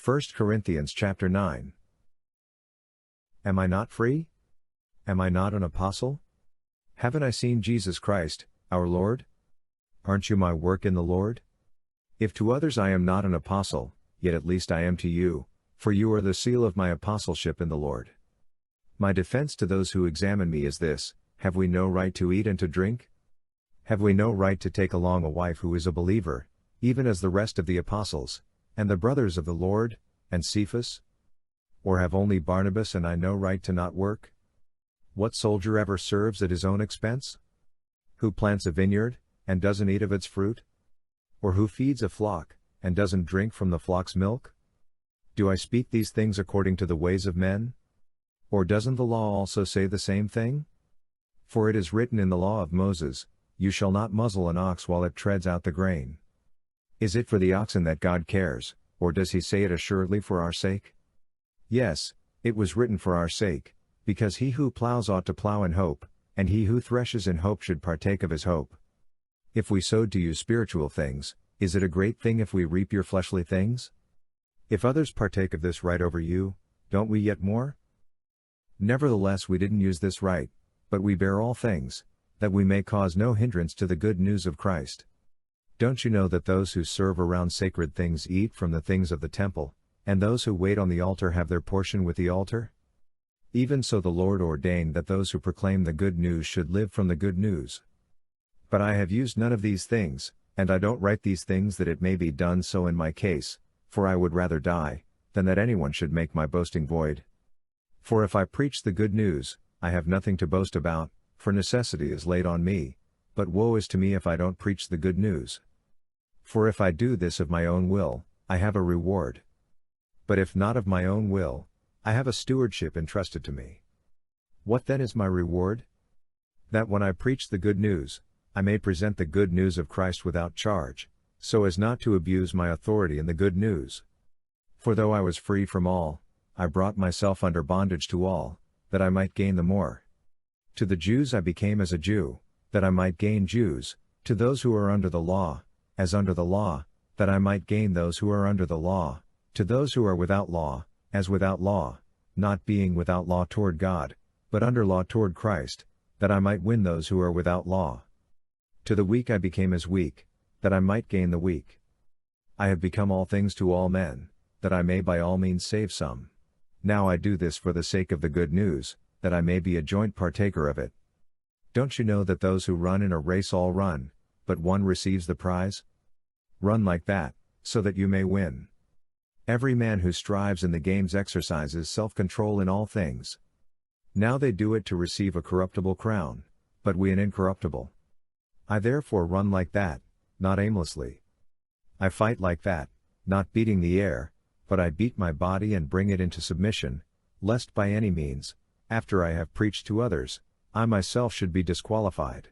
1 Corinthians chapter 9. Am I not free? Am I not an apostle? Haven't I seen Jesus Christ, our Lord? Aren't you my work in the Lord? If to others I am not an apostle, yet at least I am to you, for you are the seal of my apostleship in the Lord. My defense to those who examine me is this: have we no right to eat and to drink? Have we no right to take along a wife who is a believer, even as the rest of the apostles, and the brothers of the Lord, and Cephas? Or have only Barnabas and I no right to not work? What soldier ever serves at his own expense? Who plants a vineyard, and doesn't eat of its fruit? Or who feeds a flock, and doesn't drink from the flock's milk? Do I speak these things according to the ways of men? Or doesn't the law also say the same thing? For it is written in the law of Moses, "You shall not muzzle an ox while it treads out the grain." Is it for the oxen that God cares, or does he say it assuredly for our sake? Yes, it was written for our sake, because he who plows ought to plow in hope, and he who threshes in hope should partake of his hope. If we sowed to you spiritual things, is it a great thing if we reap your fleshly things? If others partake of this right over you, don't we yet more? Nevertheless we didn't use this right, but we bear all things, that we may cause no hindrance to the good news of Christ. Don't you know that those who serve around sacred things eat from the things of the temple, and those who wait on the altar have their portion with the altar? Even so the Lord ordained that those who proclaim the good news should live from the good news. But I have used none of these things, and I don't write these things that it may be done so in my case, for I would rather die, than that anyone should make my boasting void. For if I preach the good news, I have nothing to boast about, for necessity is laid on me, but woe is to me if I don't preach the good news. For if I do this of my own will, I have a reward. But if not of my own will, I have a stewardship entrusted to me. What then is my reward? That when I preach the good news, I may present the good news of Christ without charge, so as not to abuse my authority in the good news. For though I was free from all, I brought myself under bondage to all, that I might gain the more. To the Jews I became as a Jew, that I might gain Jews; to those who are under the law, as under the law, that I might gain those who are under the law; to those who are without law, as without law, not being without law toward God, but under law toward Christ, that I might win those who are without law. To the weak I became as weak, that I might gain the weak. I have become all things to all men, that I may by all means save some. Now I do this for the sake of the good news, that I may be a joint partaker of it. Don't you know that those who run in a race all run, but one receives the prize? Run like that, so that you may win. Every man who strives in the games exercises self-control in all things. Now they do it to receive a corruptible crown, but we an incorruptible. I therefore run like that, not aimlessly. I fight like that, not beating the air, but I beat my body and bring it into submission, lest by any means, after I have preached to others, I myself should be disqualified.